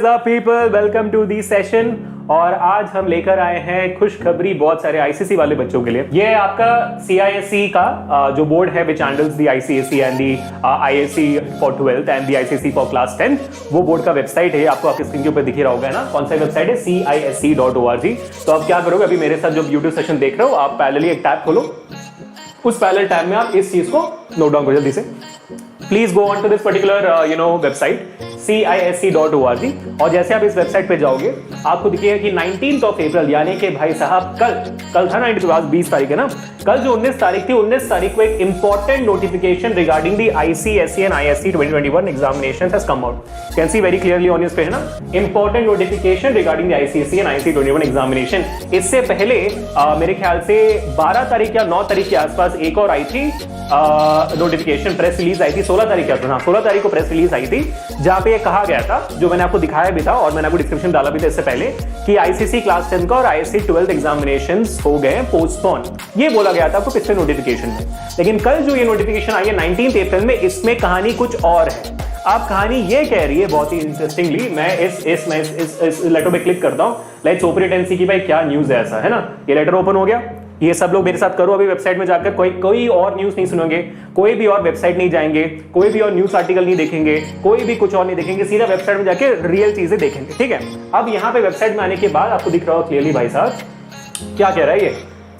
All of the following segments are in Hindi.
Is up people, welcome to the session. और आज हम लेकर आए हैं खुशखबरी बहुत सारे आईसीएसई वाले बच्चों के लिए। ये है आपका सीआईएसई का जो बोर्ड है which handles the ICSE and the ISC for 12th and the ICSE for class 10th। वो बोर्ड का वेबसाइट है, आपको आपकी स्क्रीन के ऊपर दिख ही रहा होगा ना। कौन सा वेबसाइट है? CISE.org। तो आप क्या करोगे, अभी मेरे साथ जो यूट्यूब सेशन देख रहे हो, आप पैरेलली एक टैब खोलो, उस पैरेलल टैब में आप इस चीज को नोट डाउन करो जल्दी से। Please go on to this particular website CISE.org। और जैसे आप इस वेबसाइट पे जाओगे आपको दिखेगा कि 19th ऑफ अप्रैल यानी कि भाई साहब कल था 19 के बाद 20 तारीख है ना। कल जो 19 तारीख थी, 19 तारीख को एक important notification regarding the ICSE and ISC 2021 examinations has come out. Can see very clearly on your screen ना, important notification regarding the ICSE and ISC 2021 examination. इससे पहले मेरे ख्याल से 12 तारीख या 9 तारीख के आसपास एक और आई थी नोटिफिकेशन, प्रेस रिलीज आई थी 16 तारीख के आसपास। 16 तारीख को प्रेस रिलीज आई थी जहां पे ये कहा गया था, जो मैंने आपको दिखाया भी था और मैंने आपको डिस्क्रिप्शन डाला भी था इससे पहले, कि आईसीएसई क्लास 10 का और आईएससी 12th एग्जामिनेशंस हो गए पोस्टपोन। ये बोला गया था आपको पिछले नोटिफिकेशन में। लेकिन कल जो ये नोटिफिकेशन आई है 19 अप्रैल में, इसमें कहानी कुछ और है। आप कहानी ये कह रही है बहुत ही इंटरेस्टिंगली, मैं इस लेटर पे क्लिक करता हूं, लेट्स ओपन इट एंड सी कि भाई क्या न्यूज है ऐसा, है ना। ये लेटर ओपन हो गया, ये सब लोग मेरे साथ करो अभी वेबसाइट में जाकर। कोई और न्यूज नहीं सुनोगे, कोई भी और वेबसाइट नहीं जाएंगे, कोई भी और न्यूज आर्टिकल नहीं देखेंगे, कोई भी कुछ और नहीं देखेंगे, सीधा वेबसाइट में जाके रियल चीजें देखेंगे, ठीक है। अब यहाँ पे वेबसाइट में आने के बाद आपको दिख रहा हो क्लियरली भाई साहब क्या कह रहा है, ये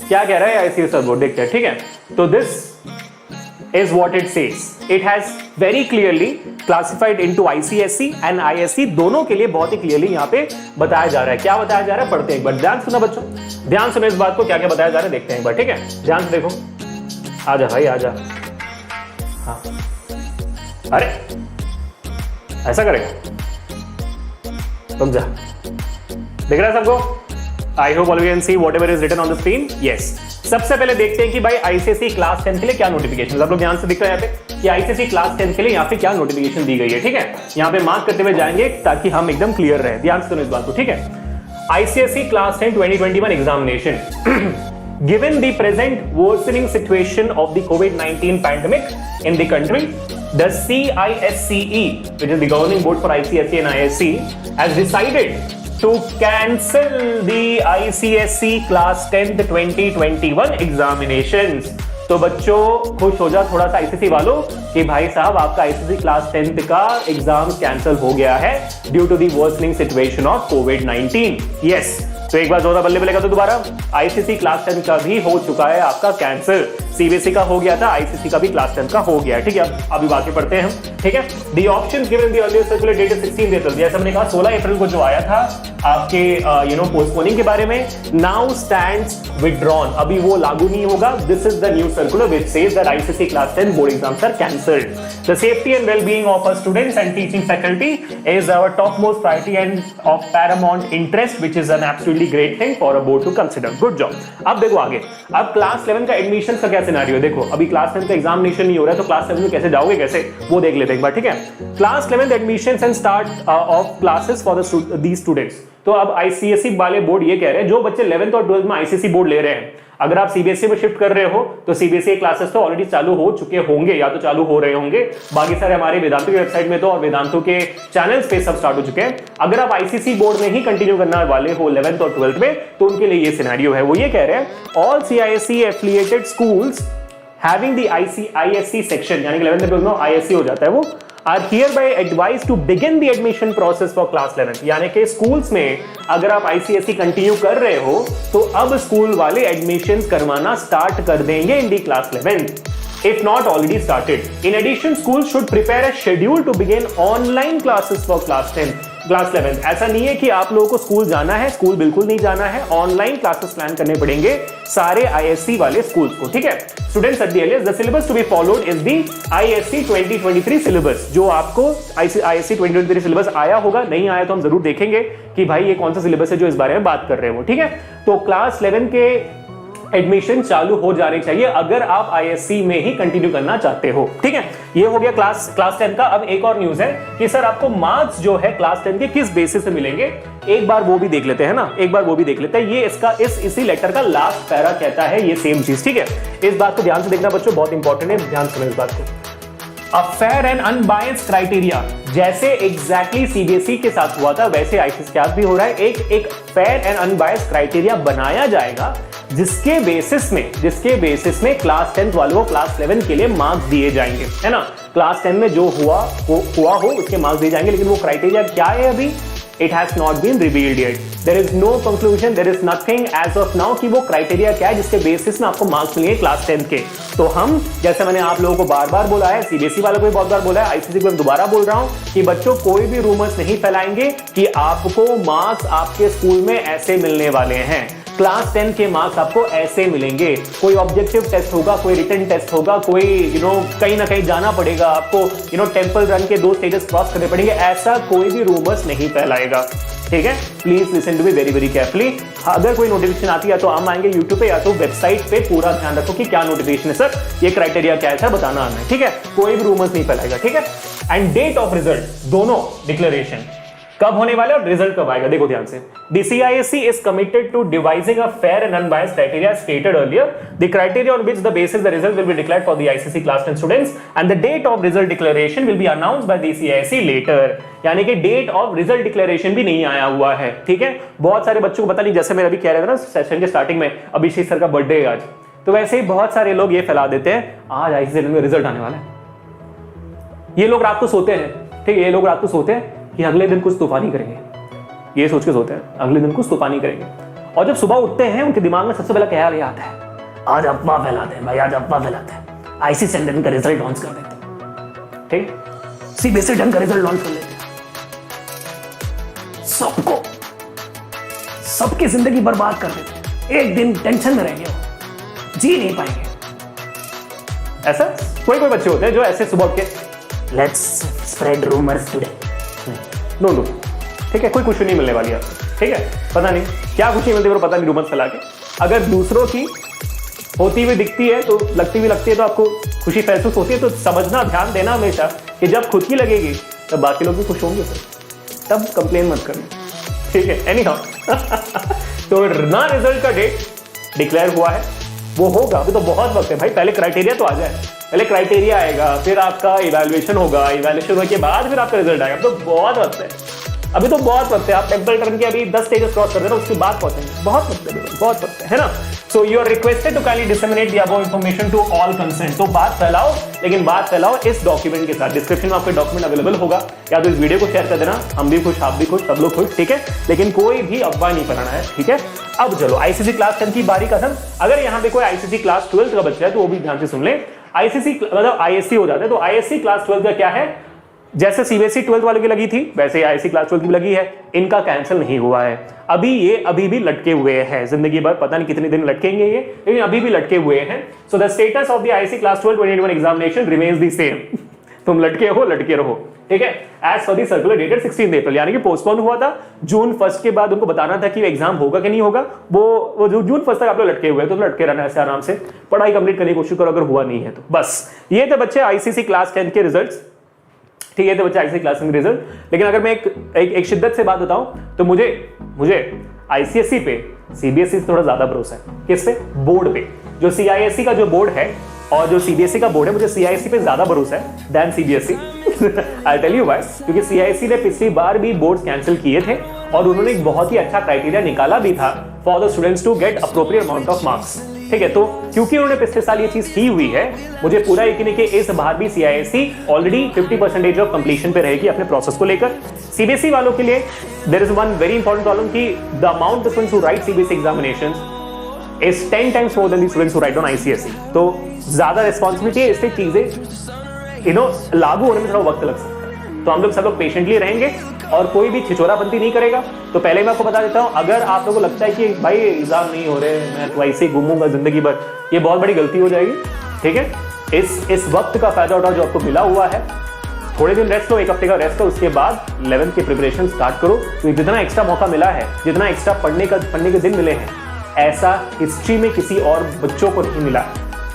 क्या कह रहा है आईसीएसई बोर्ड, देखते हैं, ठीक है। तो this is what it says. It has very clearly classified into ICSE and ISC, दोनों के लिए बहुत ही क्लियरली यहाँ पे बताया जा रहा है। क्या बताया जा रहा है पढ़ते हैं एक बार, ध्यान सुना बच्चों, ध्यान सुनो इस बात को, क्या क्या बताया जा रहा है देखते हैं एक बार, ठीक है। ध्यान से देखो, आजा भाई आजा। हाँ अरे ऐसा करेगा, तुम जा, दिख रहा है सबको? I hope all of you can see whatever is written on the screen. Yes. सबसे पहले देखते हैं कि भाई आईसीएसई क्लास 10 के लिए क्या नोटिफिकेशन, आप लोग ध्यान से दिख रहा है यहाँ पे कि आईसीएसई क्लास 10 के लिए यहाँ पे क्या नोटिफिकेशन दी गई है, ठीक है। यहाँ पे मार्क करते हुए जाएंगे ताकि हम एकदम क्लियर रहे। ध्यान से सुनो इस बात को, ठीक है। ICSE class 10 2021 examination given the present worsening situation of the COVID-19 pandemic in the country, the CISCE, which is the governing board for ICSE and ISC, has decided to cancel the ICSE class 10th 2021 examinations। तो बच्चों खुश हो जा थोड़ा सा आईसीएसई वालों कि भाई साहब आपका आईसीएसई क्लास 10th का एग्जाम कैंसिल हो गया है due to the worsening situation of कोविड-19। यस, तो एक बार जोरा बल्ले बल्ले का तो दोबारा आईसीएसई क्लास 10 का भी हो चुका है आपका कैंसिल। सीबीएसई का हो गया था, आईसीएसई का भी क्लास 10 का हो गया है, ठीक है। अभी बाकी पढ़ते हैं हम, ठीक है। The options given in the earlier circular dated 16 अप्रैल, जैसे हमने कहा 16 अप्रैल को जो आया था आपके पोस्टपोनिंग के बारे में, नाउ स्टैंड्स विथड्रॉन, अभी वो लागू नहीं होगा। This is the new circular which says that ICSE class 10 board exams are cancelled. The safety and well-being of our students and teaching faculty is our top most priority and of paramount interest which is an absolutely great thing for a board to consider. Good job. अब देखो आगे, अब क्लास 11 का एडमिशन का क्या सिनेरियो है। देखो अभी क्लास 10 का एग्जामिनेशन नहीं हो रहा है, तो क्लास 7 में कैसे जाओगे, कैसे, वो देख लेते हैं एक बार, ठीक है। Class 11 admissions and start of classes for the students. तो अब आईसीएसई वाले बोर्ड ये कह रहे हैं, जो बच्चे 11th और 12th में आईसीएसई बोर्ड ले रहे हैं, अगर आप सीबीएसई में शिफ्ट कर रहे हो तो सीबीएसई क्लासेस तो ऑलरेडी चालू हो चुके होंगे या तो चालू हो रहे होंगे। बाकी सारे हमारे वेदांतु की वेबसाइट में तो और वेदांतु के चैनल्स पे सब स्टार्ट हो चुके हैं। अगर आप आईसीएसई बोर्ड में ही कंटिन्यू करने वाले हो 11th और 12th में, तो उनके लिए ये सिनेरियो है। वो ये कह रहे हैं all CISCE affiliated schools having the ISC section, यानी कि 11th और 12th में आईएससी हो जाता है, वो are hereby advised to begin the admission process for class 11। यानी कि स्कूल्स में अगर आप आईसीएसई कंटिन्यू कर रहे हो तो अब स्कूल वाले एडमिशंस करवाना स्टार्ट कर देंगे इन दी class 11th, if not already started. In addition, schools should prepare a schedule to begin online classes for class 11th। ऐसा नहीं है कि आप लोगों को स्कूल जाना है, स्कूल बिल्कुल नहीं जाना है, ऑनलाइन क्लासेस प्लान करने पड़ेंगे सारे आईएससी वाले स्कूल्स को, ठीक है। Students at the earliest the syllabus to be followed is the ISC 2023 syllabus. जो आपको आईएससी 2023 सिलेबस आया होगा, नहीं आया तो हम जरूर देखेंगे कि भाई ये कौन सा सिलेबस है जो इस बारे में बात कर रहे हो, ठीक है। तो क्लास 11 के एडमिशन चालू हो जाने चाहिए अगर आप आईएससी में ही कंटिन्यू करना चाहते हो, ठीक है। ये हो गया क्लास 10 का। अब एक और न्यूज है कि सर आपको मार्क्स जो है क्लास 10 के किस बेसिस से मिलेंगे, एक बार वो भी देख लेते हैं ना, एक बार वो भी देख लेते हैं। ये इसका इसी लेटर का लास्ट पैरा कहता है ये सेम चीज, ठीक है। इस बात को ध्यान से देखना बच्चों, बहुत इंपॉर्टेंट है, ध्यान सुनो इस बात को। A fair and unbiased criteria, जैसे एग्जैक्टली सीबीएसई के साथ हुआ था वैसे आईसीएसई के साथ भी हो रहा है। एक फेयर एंड अनबायस्ड क्राइटेरिया बनाया जाएगा जिसके बेसिस में क्लास 10 वालों को क्लास 11 के लिए मार्क्स दिए जाएंगे, है ना। क्लास 10 में जो हुआ हो उसके मार्क्स दिए जाएंगे, लेकिन वो क्राइटेरिया क्या है अभी it has not been revealed yet. There is no conclusion, there is nothing as of now कि वो क्राइटेरिया क्या है जिसके बेसिस में आपको मार्क्स मिलेंगे क्लास 10 के। तो हम, जैसे मैंने आप लोगों को बार बार बोला है, सीबीएसई वालों को भी बहुत बार बोला है, आईसीएसई को मैं दोबारा बोल रहा हूं कि बच्चों कोई भी रूमर्स नहीं फैलाएंगे कि आपको मार्क्स आपके स्कूल में ऐसे मिलने वाले हैं। क्लास 10 के मार्क्स आपको ऐसे मिलेंगे। कोई ऑब्जेक्टिव टेस्ट होगा, कोई रिटन टेस्ट होगा, कोई कहीं ना कहीं जाना पड़ेगा आपको, टेंपल रन के 2 स्टेजेस क्रॉस करने पड़ेंगे। ऐसा कोई भी रूमर्स नहीं फैलाएगा, ठीक है। Please listen to me very very carefully. अगर कोई नोटिफिकेशन आती है तो हम आएंगे यूट्यूब पे या तो वेबसाइट पे, पूरा ध्यान रखो कि क्या नोटिफिकेशन है सर, ये क्राइटेरिया क्या है सर, बताना आना है, ठीक है। कोई भी रूमर्स नहीं फैलाएगा, ठीक है। एंड डेट ऑफ रिजल्ट, दोनों डिक्लेरेशन कब होने वाले और रिजल्ट कब आएगा, देखो ध्यान से। The CISE is committed to devising a fair and unbiased criteria stated earlier. The criteria on which the basis the result will be declared for the ICSE class 10 students and the date of result declaration will be announced by the CISE later. यानी कि डेट ऑफ रिजल्ट डिक्लेरेशन भी नहीं आया हुआ है, ठीक है। बहुत सारे बच्चों को पता नहीं, जैसे मैं अभी कह रहा था ना सेशन के स्टार्टिंग में, अभिषेक सर का बर्थडे है आज, तो वैसे ही बहुत सारे लोग ये फैला देते हैं आज ICSE में रिजल्ट आने वाला है। ये लोग रात को सोते हैं, ठीक है, ये लोग रात को सोते हैं कि अगले दिन कुछ तूफानी करेंगे, ये सोच के सोते हैं अगले दिन कुछ तूफानी करेंगे, और जब सुबह उठते हैं उनके दिमाग में सबसे पहला ख्याल ये आता है आज अफवाह फैलाते हैं भाई, आज अफवाह फैलाते हैं, आईसीएसई 10 का रिजल्ट लॉन्च कर देते हैं, ठीक, सीबीएसई 10 का रिजल्ट लॉन्च कर लेते हैं। सबकी जिंदगी बर्बाद कर देते हैं, एक दिन टेंशन में रहेंगे, जी नहीं पाएंगे। ऐसा कोई बच्चे होते हैं जो ऐसे सुबह उठ के let's spread rumours today, no, ठीक है, कोई खुशी नहीं मिलने वाली आपको, ठीक है। पता नहीं क्या खुशी मिलती है, पता नहीं, रूमर्स फैला के। अगर दूसरों की होती हुई दिखती है तो लगती है तो आपको खुशी महसूस होती है, तो समझना, ध्यान देना हमेशा कि जब खुद की लगेगी तब बाकी लोग भी खुश होंगे सर, तब कंप्लेन मत करना, ठीक है। एनी हाउ तो ना रिजल्ट का डेट डिक्लेयर हुआ है, वो होगा, अभी तो बहुत वक्त है भाई, पहले क्राइटेरिया तो आ जाए, पहले क्राइटेरिया आएगा, फिर आपका इवैल्यूएशन होगा, इवैल्यूएशन होने के बाद फिर आपका रिजल्ट आएगा, तो बहुत वक्त है, अभी तो बहुत वक्त है। आप टेंपल टर्न के अभी 10 स्टेजेस क्रॉस कर देना, उसके बाद पहुंचेंगे, बहुत वक्त है, बहुत वक्त है ना। So you are requested to kindly disseminate the above information to all concern. तो बात फैलाओ, लेकिन बात फैलाओ इस डॉक्यूमेंट के साथ। डिस्क्रिप्शन में आपका डॉक्यूमेंट अवेलेबल होगा, या तो इस वीडियो को शेयर कर देना, हम भी खुश, आप भी खुश, सब लोग खुश, ठीक है। लेकिन कोई भी अफवाह नहीं फैलाना है, ठीक है। अब चलो आईसीएसई क्लास 10 की बारी कसम, अगर यहाँ पे कोई आईसीएसई क्लास 12 का बच्चा है तो वो भी ध्यान से सुन ले। आईसीएसई मतलब आईएससी हो जाता है, तो आईएससी क्लास 12 का क्या है, जैसे सीबीएसई 12 वालों की लगी थी वैसे आईएससी क्लास 12 की भी लगी है, इनका कैंसिल नहीं हुआ है। अभी भी लटके हुए हैं, जिंदगी भर पता नहीं कितने दिन लटकेंगे ये, लेकिन अभी भी लटके हुए हैं। So the status of the ISC class 12 2021 examination remains the same. तुम लटके हो, लटके रहो, ठीक है। As for the circular dated 16 April, यानी कि पोस्टपोन हुआ था जून 1 के बाद, उनको बताना था कि एग्जाम होगा कि नहीं होगा, वो जून 1 तक आप लोग लटके हुए, तो लटके रहना ऐसे आराम से, पढ़ाई कंप्लीट करने की कोशिश करो, अगर हुआ नहीं है तो बस। ये थे बच्चे आईसीएसई क्लास 10 के रिजल्ट्स, ठीक है, तो बच्चे आईसीएसई क्लास 10 के रिजल्ट। लेकिन अगर मैं एक शिद्दत से बात बताऊं तो मुझे आईसीएसई पे सीबीएसई से थोड़ा ज्यादा भरोसा है। किस पे? बोर्ड पे। जो सीआईएसई का जो बोर्ड है और जो सीबीएसई का बोर्ड है, मुझे सीआईएसई पे ज्यादा भरोसा है than CBSE. I tell you why, क्योंकि सीआईएसई ने पिछली बार भी बोर्ड्स कैंसिल किए थे और उन्होंने एक बहुत ही अच्छा क्राइटेरिया निकाला भी था for the students to get appropriate amount of marks, ठीक है। तो क्योंकि उन्होंने पिछले साल ये चीज की हुई है, मुझे पूरा यकीन है कि इस बार भी सीआईएसई ऑलरेडी 50% ऑफ कंप्लीशन पे रहेगी अपने प्रोसेस को लेकर। सीबीएसई वालों के लिए there is one very important problem कि the amount of students who write CBSE examinations is 10 times more than the students who write on ICSE। तो ज्यादा रिस्पॉन्सिबिलिटी है, इससे चीजें लागू होने में थोड़ा वक्त लग सकता है। तो हम लोग सब लोग पेशेंटली रहेंगे और कोई भी छिछोरापंती नहीं करेगा। तो पहले मैं आपको बता देता हूं, अगर आप लोगों को लगता है कि भाई एग्जाम नहीं हो रहे, मैं तो ऐसे ही घूमूंगा जिंदगी भर, ये बहुत बड़ी गलती हो जाएगी, ठीक है। इस वक्त का फायदा उठाओ जो आपको मिला हुआ है, थोड़े दिन रेस्ट लो, 1 हफ्ते का रेस्ट लो, उसके बाद 11th की प्रिपरेशन स्टार्ट करो। तो जितना एक्स्ट्रा मौका मिला है, जितना एक्स्ट्रा पढ़ने के दिन मिले हैं, ऐसा हिस्ट्री में किसी और बच्चों को नहीं मिला।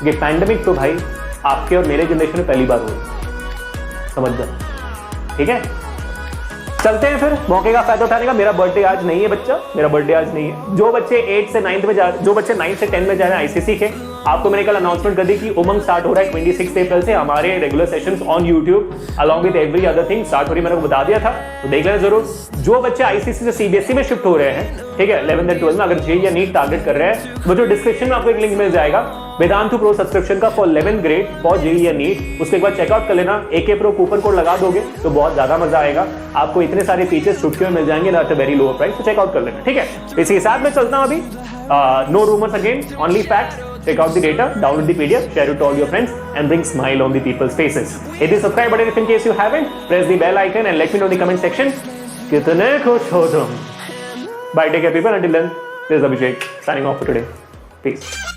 ये पैंडेमिक तो भाई आपके और मेरे जनरेशन में पहली बार हुई, समझ जाओ, ठीक है। चलते हैं फिर मौके का फायदा उठाने का। मेरा बर्थडे आज नहीं है बच्चा, मेरा बर्थडे आज नहीं है। जो बच्चे 8 से 9 में जो बच्चे 9 से 10 में जा रहे हैं आईसीसी के, आपको मैंने कल अनाउंसमेंट कर दी कि उमंग स्टार्ट हो रहा है 26 अप्रैल से। हमारे regular sessions on YouTube along with every other thing start हो रही है, मैंने बता दिया था, तो देख लेना जरूर। जो बच्चे आईसीसी से सीबीएसई में शिफ्ट हो रहे हैं, ठीक है, 11th एंड 12th में, अगर जेईई या नीट टारगेट कर रहे हैं, वो जो डिस्क्रिप्शन में आपको एक लिंक मिल जाएगा वेदांतु प्रो सब्सक्रिप्शन का for 11th grade for JEE या नीट, उसके बाद चेकआउट कर लेना। AK प्रो कूपन कोड लगा दोगे तो बहुत ज्यादा मजा आएगा, आपको इतने सारे फीचर्स छुट्टियों में मिल जाएंगे at a very lower price, तो चेकआउट कर लेना, ठीक है। इसी के साथ में चलता हूं अभी, no rumours again, only facts. Check out the data, download the PDF, share it to all your friends, and bring smile on the people's faces. Hit the subscribe button if in case you haven't. Press the bell icon and let me know in the comment section. कितने खुश हो तुम? Bye, take care, people. Until then, this is Abhishek signing off for today. Peace.